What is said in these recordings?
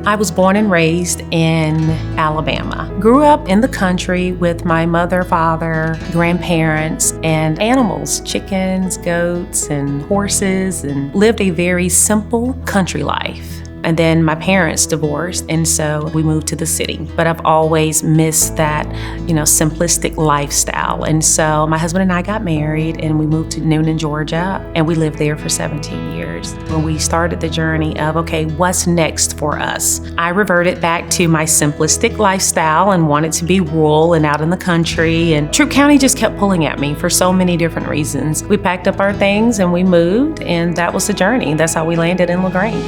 I was born and raised in Alabama. Grew up in the country with my mother, father, grandparents, and animals, chickens, goats, and horses, and lived a very simple country life. And then my parents divorced, and so we moved to the city. But I've always missed that, simplistic lifestyle. And so my husband and I got married, and we moved to Noonan, Georgia, and we lived there for 17 years. When we started the journey of, okay, what's next for us? I reverted back to my simplistic lifestyle and wanted to be rural and out in the country. And Troup County just kept pulling at me for so many different reasons. We packed up our things and we moved, and that was the journey. That's how we landed in LaGrange.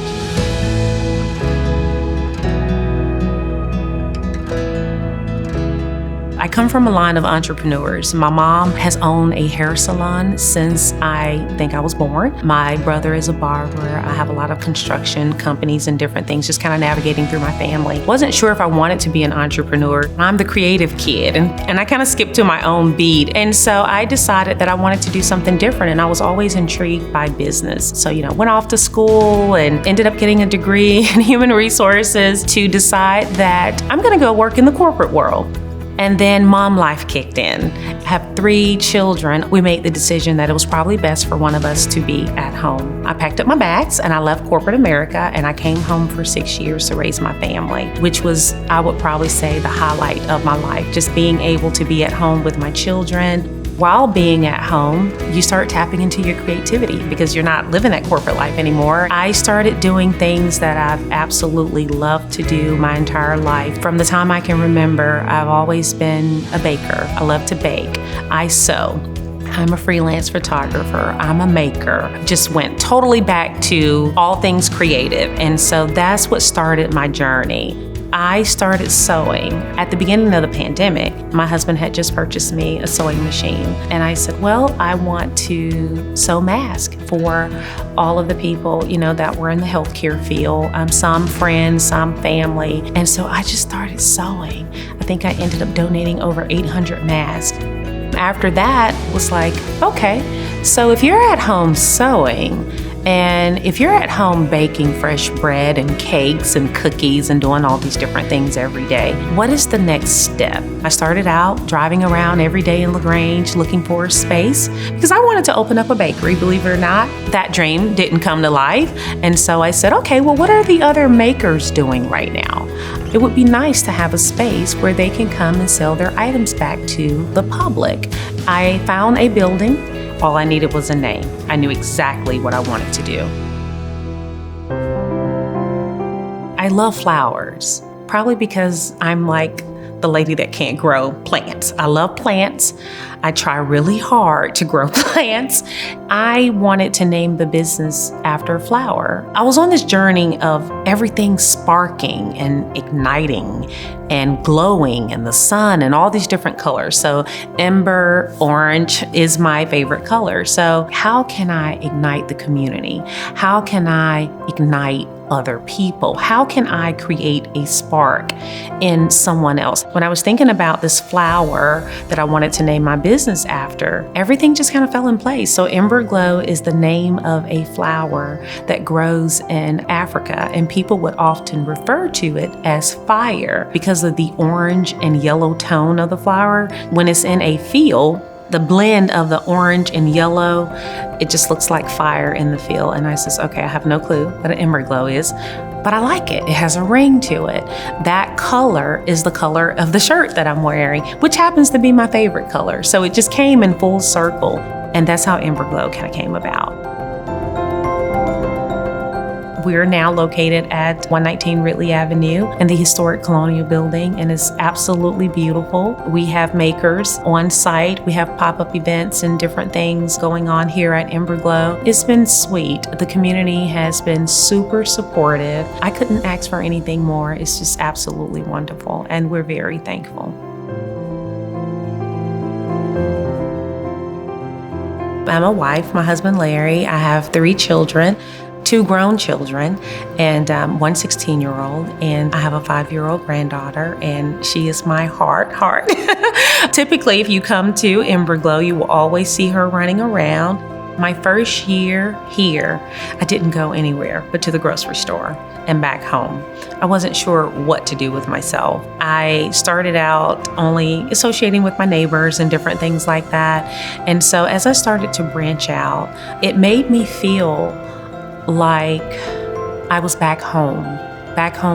I come from a line of entrepreneurs. My mom has owned a hair salon since I think I was born. My brother is a barber. I have a lot of construction companies and different things, just kind of navigating through my family. Wasn't sure if I wanted to be an entrepreneur. I'm the creative kid, and I kind of skipped to my own beat. And so I decided that I wanted to do something different, and I was always intrigued by business. So, went off to school and ended up getting a degree in human resources to decide that I'm gonna go work in the corporate world. And then mom life kicked in. I have 3 children. We made the decision that it was probably best for one of us to be at home. I packed up my bags and I left corporate America, and I came home for 6 years to raise my family, which was, I would probably say, the highlight of my life. Just being able to be at home with my children. While being at home, you start tapping into your creativity because you're not living that corporate life anymore. I started doing things that I've absolutely loved to do my entire life. From the time I can remember, I've always been a baker. I love to bake. I sew. I'm a freelance photographer. I'm a maker. Just went totally back to all things creative. And so that's what started my journey. I started sewing at the beginning of the pandemic. My husband had just purchased me a sewing machine. And I said, well, I want to sew masks for all of the people, that were in the healthcare field, some friends, some family. And so I just started sewing. I think I ended up donating over 800 masks. After that, it was like, okay, so if you're at home sewing, and if you're at home baking fresh bread and cakes and cookies and doing all these different things every day, what is the next step? I started out driving around every day in LaGrange looking for a space because I wanted to open up a bakery, believe it or not. That dream didn't come to life. And so I said, okay, well, what are the other makers doing right now? It would be nice to have a space where they can come and sell their items back to the public. I found a building. All I needed was a name. I knew exactly what I wanted to do. I love flowers, probably because I'm like the lady that can't grow plants. I love plants. I try really hard to grow plants. I wanted to name the business after a flower. I was on this journey of everything sparking and igniting and glowing and the sun and all these different colors. So ember orange is my favorite color. So how can I ignite the community? How can I ignite other people? How can I create a spark in someone else? When I was thinking about this flower that I wanted to name my business after, everything just kind of fell in place. So Ember Glow is the name of a flower that grows in Africa, and people would often refer to it as fire because of the orange and yellow tone of the flower. When it's in a field, the blend of the orange and yellow, it just looks like fire in the field. And I says, okay, I have no clue what an Ember Glow is, but I like it. It has a ring to it. That color is the color of the shirt that I'm wearing, which happens to be my favorite color. So it just came in full circle. And that's how Ember Glow kind of came about. We're now located at 119 Ridley Avenue in the historic Colonial Building, and it's absolutely beautiful. We have makers on site. We have pop-up events and different things going on here at Ember Glow. It's been sweet. The community has been super supportive. I couldn't ask for anything more. It's just absolutely wonderful, and we're very thankful. I'm a wife, my husband Larry. I have 3 children. 2 grown children and 1 16-year-old, and I have a 5-year-old granddaughter, and she is my heart. Typically, if you come to Ember Glow, you will always see her running around. My first year here, I didn't go anywhere but to the grocery store and back home. I wasn't sure what to do with myself. I started out only associating with my neighbors and different things like that. And so as I started to branch out, it made me feel like I was back home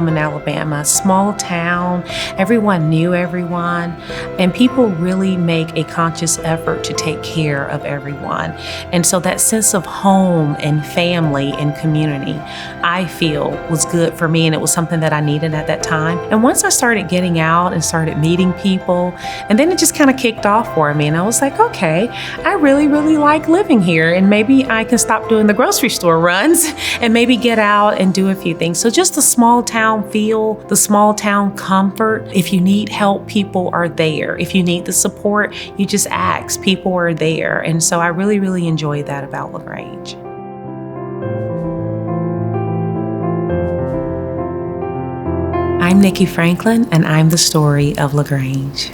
in Alabama, small town. Everyone knew everyone, and people really make a conscious effort to take care of everyone. And so that sense of home and family and community, I feel, was good for me, and it was something that I needed at that time. And once I started getting out and started meeting people, and then it just kind of kicked off for me, and I was like, okay, I really, really like living here, and maybe I can stop doing the grocery store runs and maybe get out and do a few things. So just the small town feel, the small town comfort. If you need help, people are there. If you need the support, you just ask. People are there. And so I really, really enjoy that about LaGrange. I'm Nikki Franklin, and I'm the story of LaGrange.